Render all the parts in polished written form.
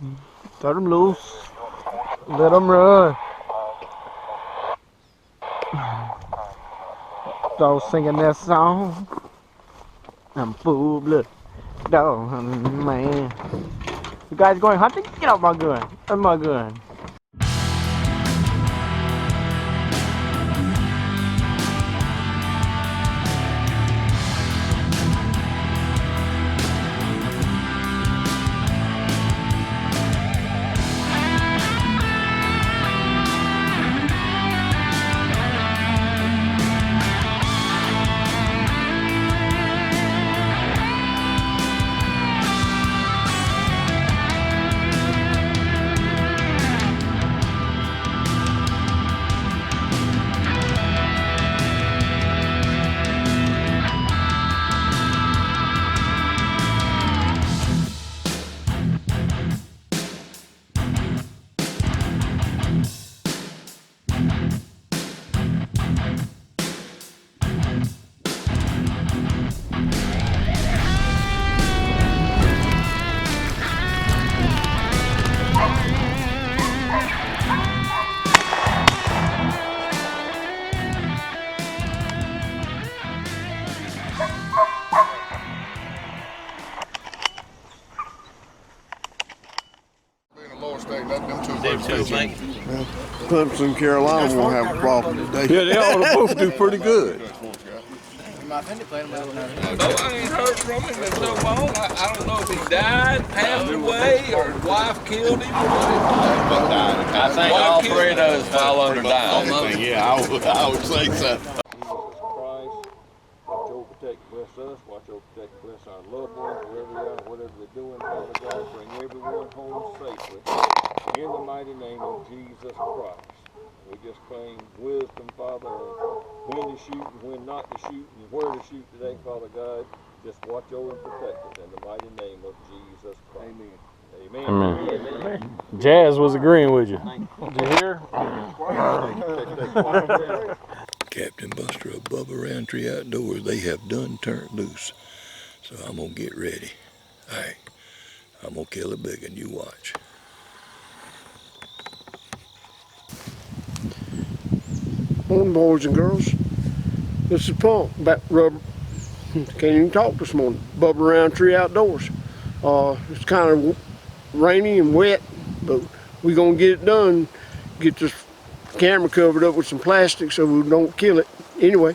Let them loose. Let them run. Dog singing that song. I'm full blood. Dog, man. You guys going hunting? Get out my gun. That's my gun. Phelps and Carolina won't have a problem today. Yeah, they ought to both do pretty good. No, I ain't heard from him in so long. I don't know if he died, passed away, or his wife killed him. I think all three of those fall under die. Yeah, I would say so. Watch over, protect, bless us. Watch over, protect, bless our loved ones, wherever they are, whatever they're doing. Father God, bring everyone home safely. In the mighty name of Jesus Christ. We just claim wisdom, Father, on when to shoot and when not to shoot and where to shoot today, Father God. Just watch over and protect us in the mighty name of Jesus Christ. Amen. Amen. Amen. Jazz was agreeing with you. Did you hear? Captain Buster above around Tree Outdoors, they have done turned loose. So I'm gonna get ready. All right, I'm gonna kill a big one, you watch. Morning, boys and girls. This is Punk, back rubber. Can't even talk this morning. Bubba around Tree Outdoors. It's kind of rainy and wet, but we're gonna get it done. Get this camera covered up with some plastic so we don't kill it. Anyway,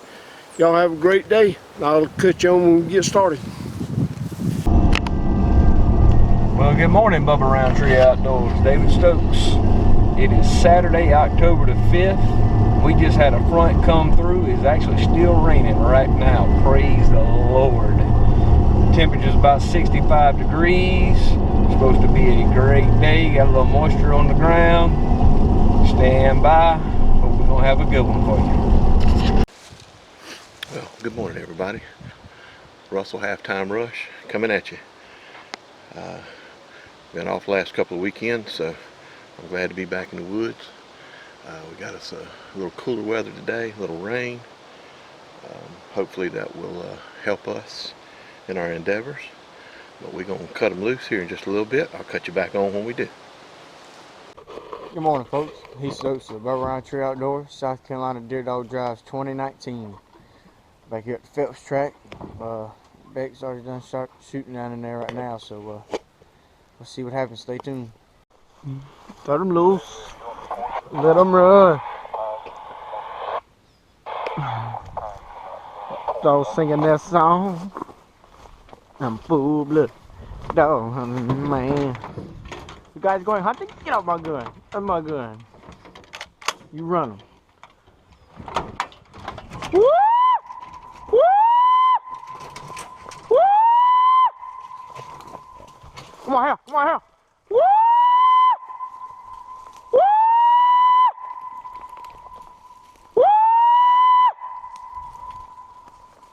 y'all have a great day. I'll cut you on when we get started. Well, good morning, Bubba Roundtree Outdoors. David Stokes. It is Saturday, October the 5th. We just had a front come through. It's actually still raining right now. Praise the Lord. Temperature's about 65 degrees. It's supposed to be a great day. Got a little moisture on the ground. Stand by. Hope we're gonna have a good one for you. Well, good morning, everybody. Russell Halftime Rush coming at you. Been off the last couple of weekends, so I'm glad to be back in the woods. We got us a little cooler weather today, a little rain. Hopefully that will help us in our endeavors. But we're going to cut them loose here in just a little bit. I'll cut you back on when we do. Good morning, folks. He's Stokes of Bubba Roundtree Outdoors, South Carolina Deer Dog Drives 2019. Back here at the Phelps Tract. Beck's already done shooting down in there right now, so we'll see what happens. Stay tuned. Let them loose. Let them run. Dog singing that song. I'm full blood. Dog, man. You guys going hunting? Get out my gun. That's my gun. You run them. Woo! Woo! Woo! Come on here. Come on here. Woo! Woo! Woo!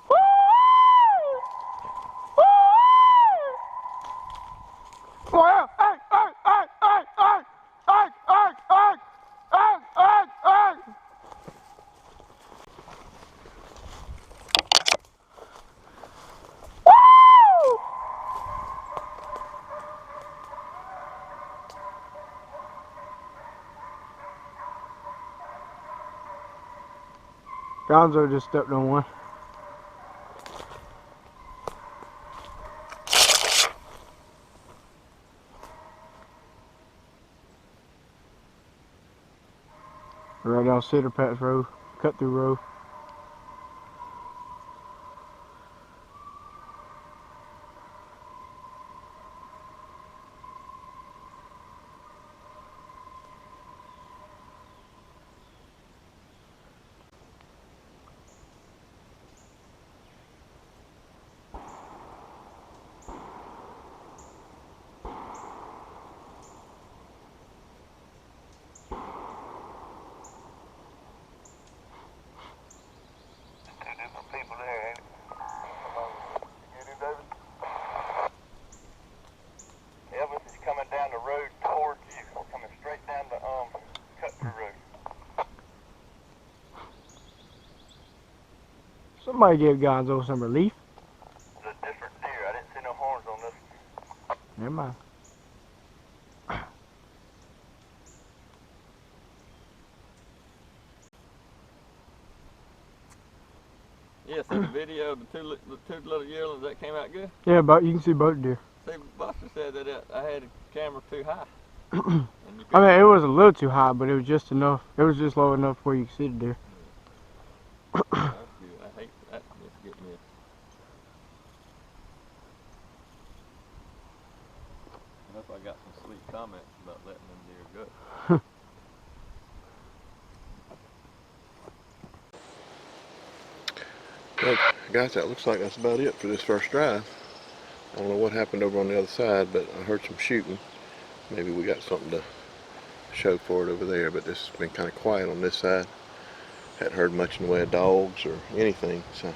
Woo! Woo! Come on here. Hey, hey, hey, hey, hey, hey, hey, hey, hey, hey, hey. Woo! Gonzo just stepped on one. Right down Cedar Patch Road, cut through road. Somebody gave Gonzo some relief. It's a different deer. I didn't see no horns on this one. Never mind. Yeah, so the video of the two little yearlings, that came out good? Yeah, but you can see both deer. See, Buster said that I had the camera too high. I mean, it was a little too high, but it was just enough. It was just low enough where you could see the deer. That's good. I hate that. Just get me. I hope I got some sweet comments about letting them deer go. Well, guys, that looks like that's about it for this first drive. I don't know what happened over on the other side, but I heard some shooting. Maybe we got something to show for it over there, but this has been kind of quiet on this side. Hadn't heard much in the way of dogs or anything, so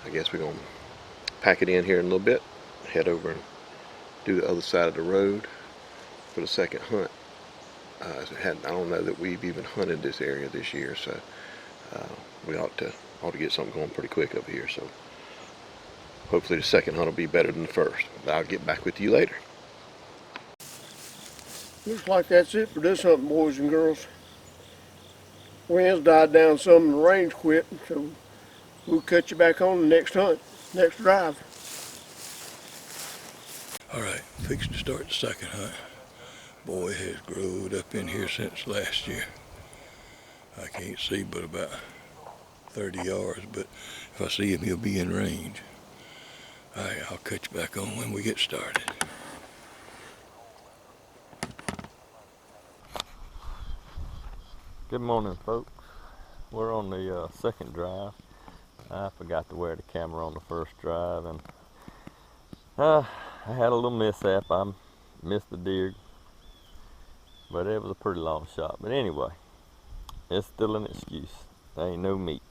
I guess we're going to pack it in here in a little bit, head over and do the other side of the road for the second hunt. I don't know that we've even hunted this area this year, so we ought to get something going pretty quick over here. So hopefully the second hunt will be better than the first. But I'll get back with you later. Looks like that's it for this hunt, boys and girls. Winds died down some and the rain's quit, so we'll cut you back on the next hunt, next drive. All right, fixing to start the second hunt. Boy has growed up in here since last year. I can't see but about 30 yards, but if I see him, he'll be in range. All right, I'll cut you back on when we get started. Good morning, folks. We're on the second drive. I forgot to wear the camera on the first drive, and I had a little mishap. I missed the deer, but it was a pretty long shot. But anyway, it's still an excuse. There ain't no meat.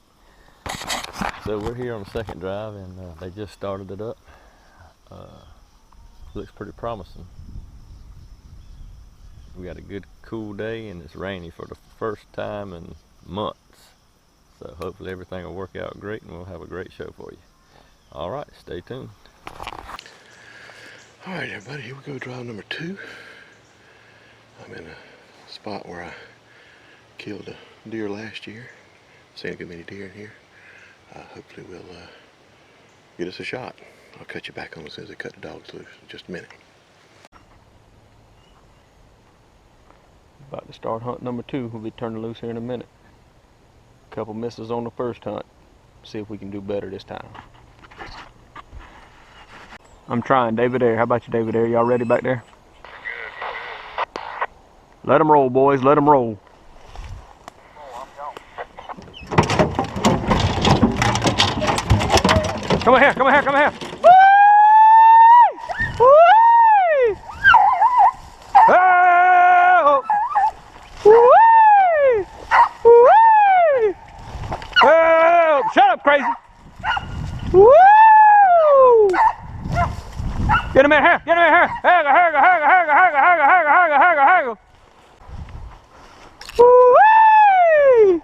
So we're here on the second drive, and they just started it up. Looks pretty promising. We got a good cool day, and it's rainy for the first time in months. So hopefully everything will work out great, and we'll have a great show for you. All right, stay tuned. All right, everybody, here we go, drive number 2. I'm in a spot where I killed a deer last year. Seen a good many deer in here. Hopefully we'll get us a shot. I'll cut you back on as soon as I cut the dogs loose in just a minute. About to start hunt number 2. We'll be turning loose here in a minute. Couple misses on the first hunt. See if we can do better this time. I'm trying. David Air. How about you, David Air? Y'all ready back there? Let them roll, boys. Let them roll. Come on here. Come on here. Come on here. Woo! Woo! Oh! Woo! Woo! Oh! Shut up, crazy! Woo! Get him in here! Get him in here! Haggle, haggle, haggle, haggle, haggle, haggle, haggle, haggle, haggle, haggle! Woo!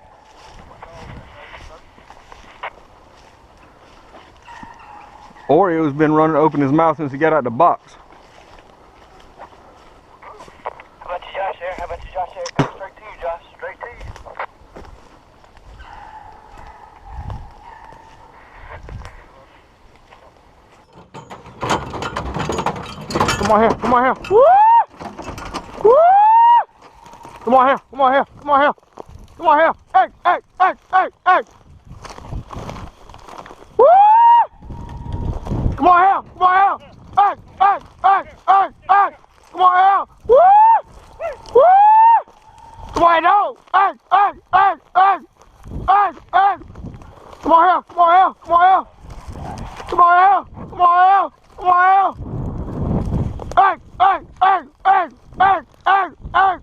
Oreo's been running to open his mouth since he got out the box. How about you, Josh, there? How about you, Josh, there? Come straight to you, Josh. Straight to you. Come on here. Come on here. Woo! Woo! Come on here. Come on here. Come on here. Come on here. Hey, hey, hey, hey, hey. Woo! Come on here. Come on here. Hey, hey, hey, hey, hey. Come on here. Woo! Woo! Come on here, dog. Hey, hey, hey, hey. Hey, hey. Come on here. Come on here. Come on here. Come on here. Come on here. Come on here. Hey, hey, hey, hey, hey, hey, hey.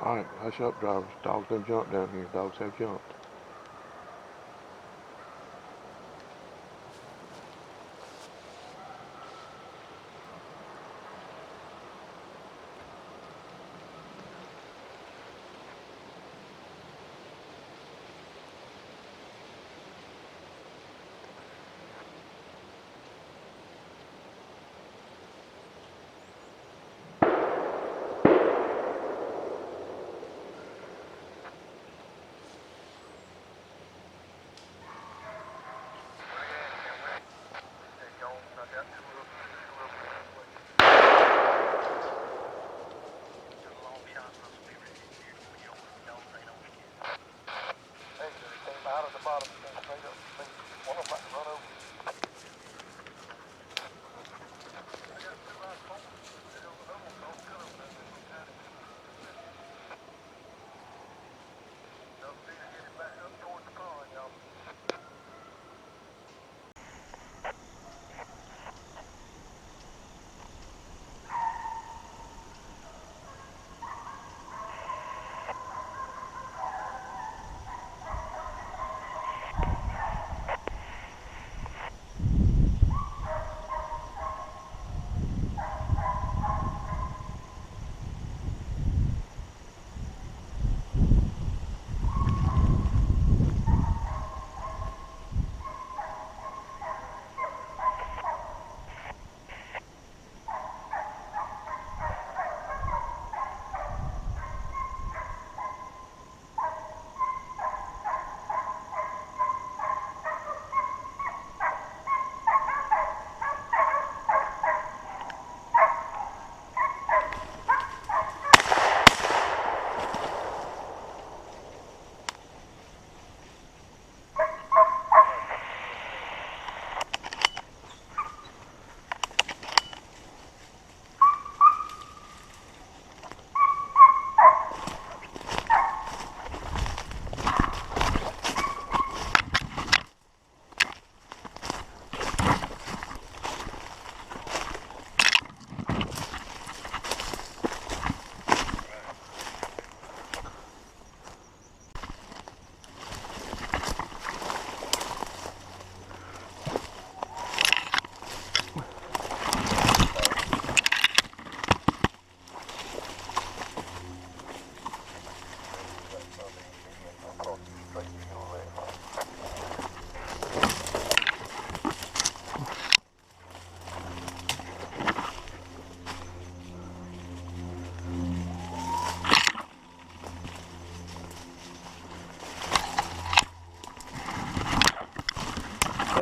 All right, hush up, drivers. Dogs don't jump down here. Dogs have jumped.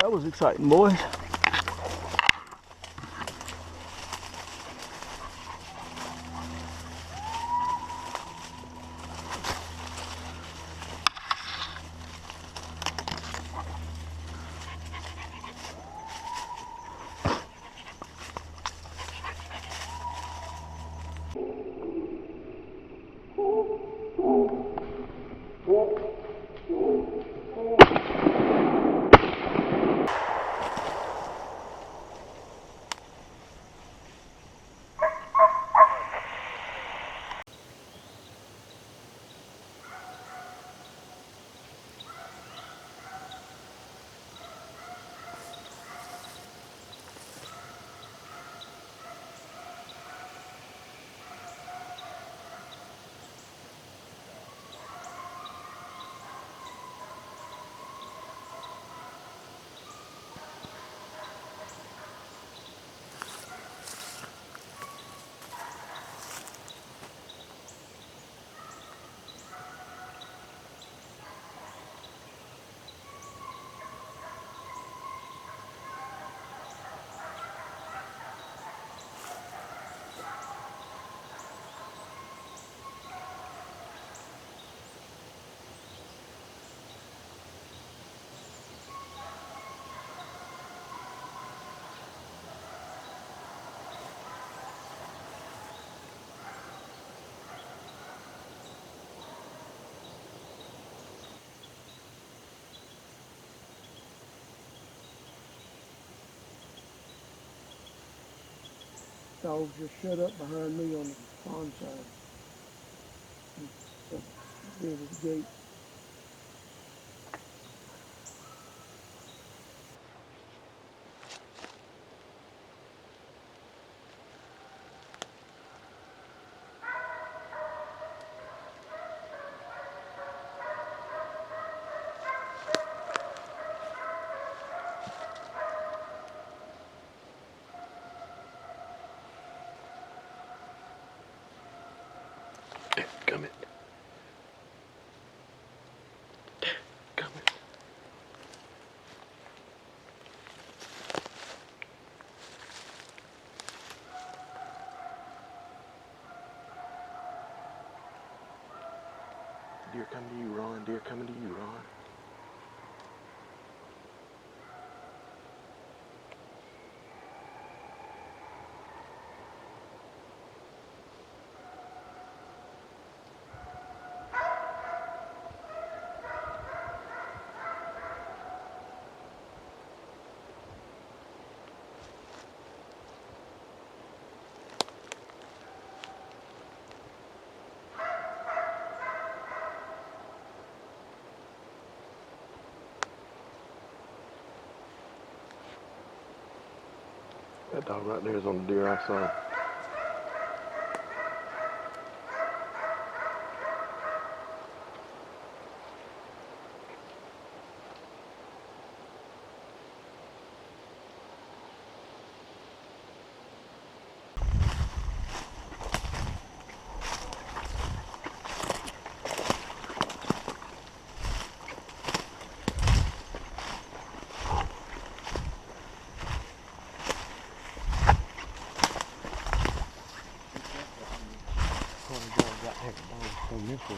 That was exciting, boys. Dogs just shut up behind me on the pond side. Near the gate. Come it. Come it. Deer coming to you, Ron. Deer coming to you, Ron. That dog right there is on the deer I saw. From this way,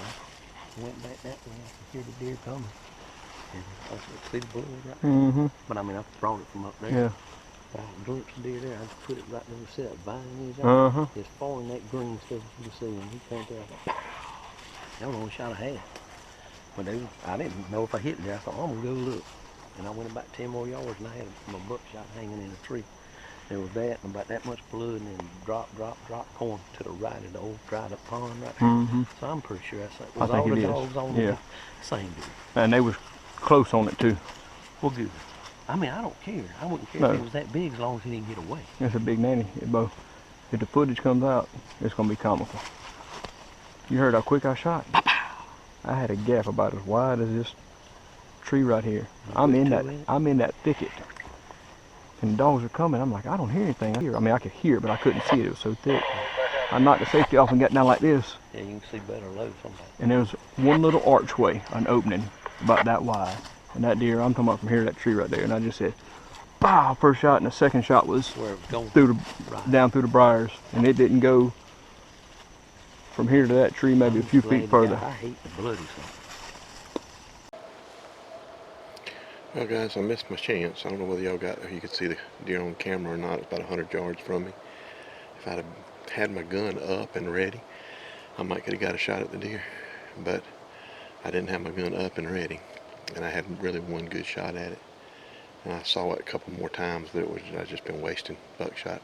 went back that way. I could hear the deer coming. And I could see the blood right there. Mm-hmm. But I mean, I brought it from up there. Yeah. But I glimpsed the deer there. I just put it right there and set vine is Uh-huh. It's falling that green stuff you can see. And he came there. I thought, pow! That was the only shot I had. But I didn't know if I hit there. I thought, I'm going to go look. And I went about 10 more yards and I had my buckshot hanging in a tree. There was that and about that much blood and then drop, going to the right of the old dried up pond right there. Mm-hmm. So I'm pretty sure that's I think all the it is. dogs on Yeah. the same deer. And they was close on it too. Well, good. I mean, I don't care. I wouldn't care No. if it was that big as long as he didn't get away. It's a big nanny, Bo. If the footage comes out, it's gonna be comical. You heard how quick I shot? I had a gap about as wide as this tree right here. I'm in that thicket. And the dogs are coming. I'm like, I don't hear anything. I mean, I could hear it, but I couldn't see it. It was so thick. I knocked the safety off and got down like this. Yeah, you can see better low sometimes. And there was one little archway, an opening, about that wide. And that deer, I'm talking about from here to that tree right there. And I just said, "Pow!" First shot, and the second shot was Where it was going through down through the briars, and it didn't go from here to that tree, maybe a few feet further. I hate the bloody stuff. Well guys, I missed my chance. I don't know whether y'all you could see the deer on camera or not. It's about 100 yards from me. If I'd have had my gun up and ready, I might could have got a shot at the deer. But I didn't have my gun up and ready. And I had really one good shot at it. And I saw it a couple more times, but I'd just been wasting buckshot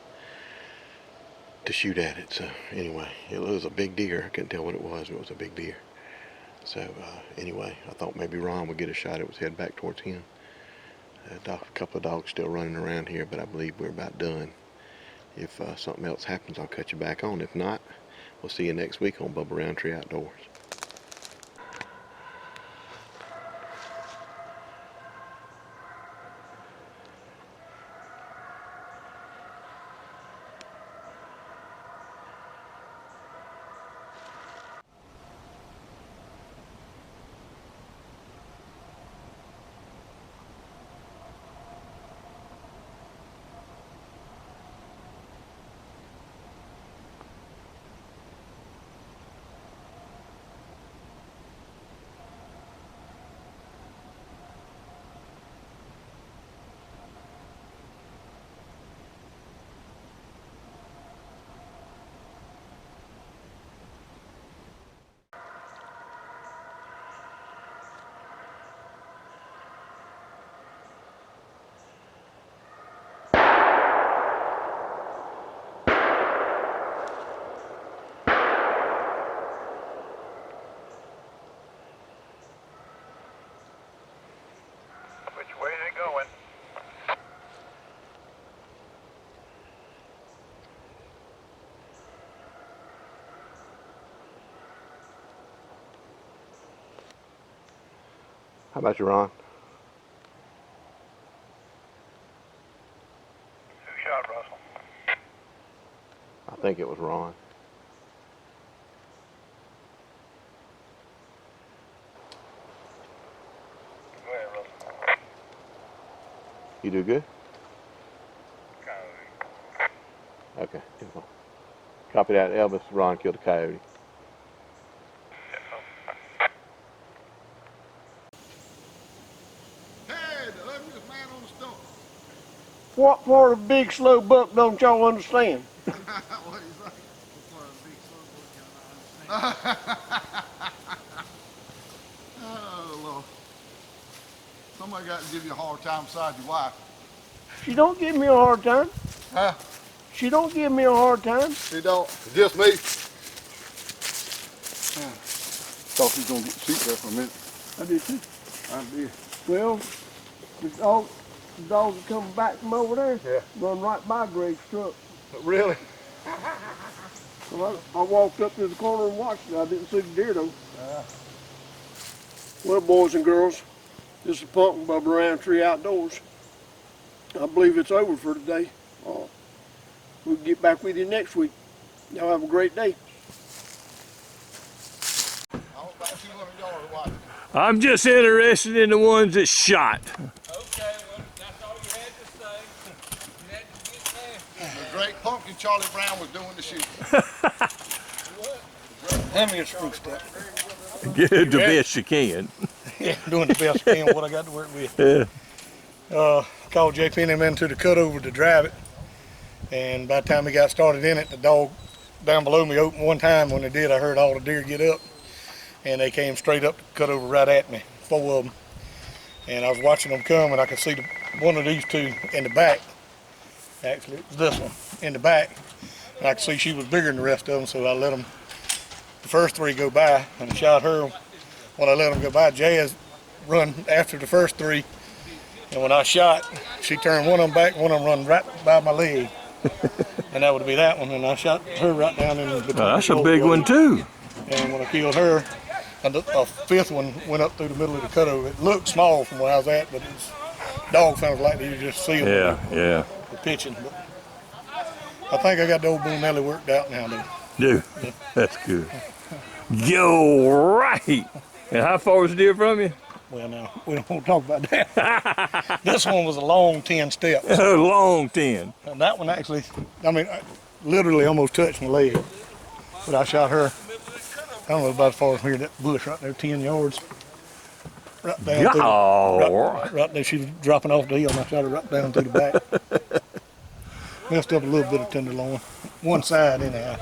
to shoot at it. So anyway, it was a big deer. I couldn't tell what it was, but it was a big deer. So anyway, I thought maybe Ron would get a shot. It was headed back towards him. A couple of dogs still running around here, but I believe we're about done. If something else happens, I'll cut you back on. If not, we'll see you next week on Bubba Roundtree Outdoors. How about you, Ron? Who shot Russell? I think it was Ron. Go ahead, Russell. You do good? Coyote. Okay. Copy that. Elvis, Ron killed a coyote. Hey, the ugliest man on the stump. What part of big slow buck don't y'all understand? What do you say? What part of big slow boy can I understand? Oh, Lord. Somebody got to give you a hard time beside your wife. She don't give me a hard time. Huh? She don't give me a hard time. She don't. Just me. Thought she was going to get the seat there for a minute. I did too. I did. Well, the dogs are coming back from over there. Yeah. Run right by Gregg's truck. Really? So I walked up to the corner and watched it. I didn't see the deer though. Well, boys and girls, this is Punk and Bubba Roundtree Outdoors. I believe it's over for today. We'll get back with you next week. Y'all have a great day. I'm just interested in the ones that shot. Okay, well, that's all you had to say. You had to get there. The great Pumpkin Charlie Brown was doing the shooting. Hand me a screw step. Get the best you can. Yeah, doing the best I can with what I got to work with. Yeah. Called JP and them into the cutover to drive it. And by the time we got started in it, the dog down below me opened one time. When they did, I heard all the deer get up. And they came straight up the cutover right at me, 4 of them. And I was watching them come, and I could see one of these two in the back. Actually, it was this one in the back. And I could see she was bigger than the rest of them, so I let them, the first 3 go by, and I shot her. When I let them go by, Jazz run after the first 3. And when I shot, she turned one of them back, one of them run right by my leg. And that would be that one, and I shot her right down in between. Oh, that's a big one too. And when I killed her, a 5th one went up through the middle of the cutover. It looked small from where I was at, but it's dog sounds like you just see them. Yeah. The pitching. But I think I got the old Boone Alley worked out now, though. Dude, that's good. Yo, right. And how far was the deer from you? Well, now, we don't want to talk about that. This one was a long 10 steps. A long 10. And that one actually, I mean, literally almost touched my leg. But I shot her, I don't know, about as far as here, that bush right there, 10 yards. Right down through, right there, she was dropping off the hill, and I shot her right down through the back. Messed up a little bit of tenderloin. One side, anyhow.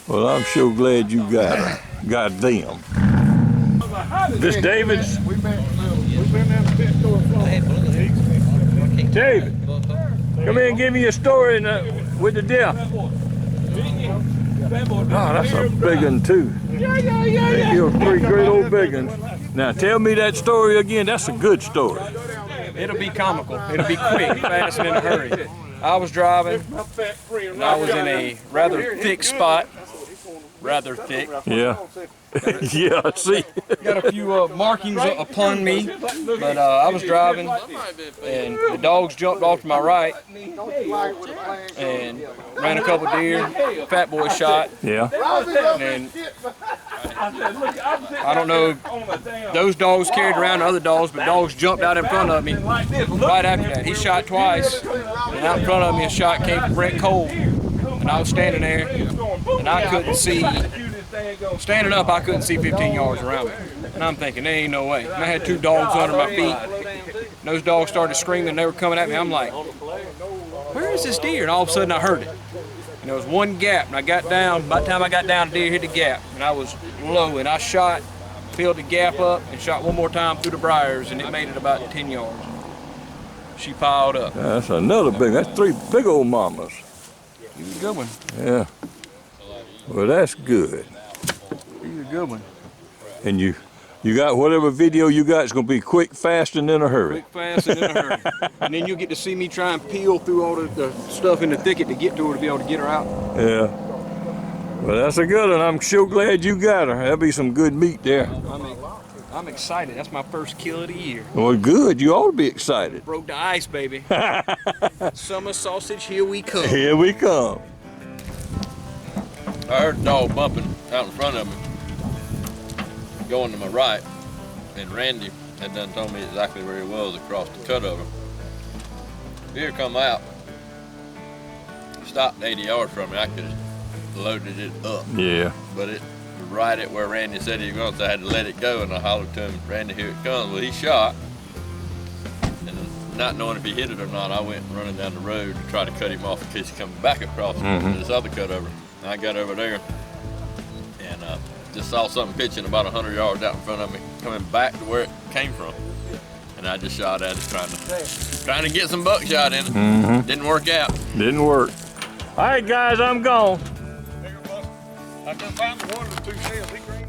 Well, I'm sure glad you got her. Got them. This David's. We've been down the pet store for David, come here and give me a story with the deer. Oh, that's a big one too. They killed 3 great old big ones. Now tell me that story again. That's a good story. It'll be comical. It'll be quick, fast, and in a hurry. I was driving, and I was in a rather thick spot. Rather thick. Yeah. Yeah, I see. Got a few markings upon me, but I was driving, and the dogs jumped off to my right and ran a couple deer. Fat boy shot. Yeah. And I don't know, those dogs carried around other dogs, but dogs jumped out in front of me right after that. He shot twice, and out in front of me a shot came from Brett Cole, and I was standing there, and I couldn't see, standing up, I couldn't see 15 yards around me. And I'm thinking, there ain't no way. And I had 2 dogs under my feet, and those dogs started screaming, and they were coming at me. I'm like, where is this deer? And all of a sudden I heard it. And there was one gap, and I got down. By the time I got down, the deer hit the gap, and I was low, and I shot, filled the gap up, and shot one more time through the briars, and it made it about 10 yards. She piled up. That's another big. That's 3 big old mamas. He was a good one. Yeah. Well, that's good. He was a good one. And you got whatever video you got. It's gonna be quick, fast, and in a hurry. Quick, fast, and in a hurry. And then you'll get to see me try and peel through all the stuff in the thicket to get to her to be able to get her out. Yeah. Well, that's a good one. I'm sure glad you got her. That'll be some good meat there. I'm excited. That's my first kill of the year. Well, good. You ought to be excited. Broke the ice, baby. Summer sausage, here we come. Here we come. I heard a dog bumping out in front of me, going to my right, and Randy had done told me exactly where he was across the cutover. Deer come out, stopped 80 yards from me. I could have loaded it up. Yeah. But it was right at where Randy said he was going, so I had to let it go, and I hollered to him, Randy, here it comes. Well, he shot, and not knowing if he hit it or not, I went running down the road to try to cut him off in case he comes back across to this other cutover. And I got over there and just saw something pitching about 100 yards out in front of me, coming back to where it came from. And I just shot at it, trying to get some buckshot in it. Didn't work out. Didn't work. All right, guys, I'm gone. I can find the one with 2 shells. He green.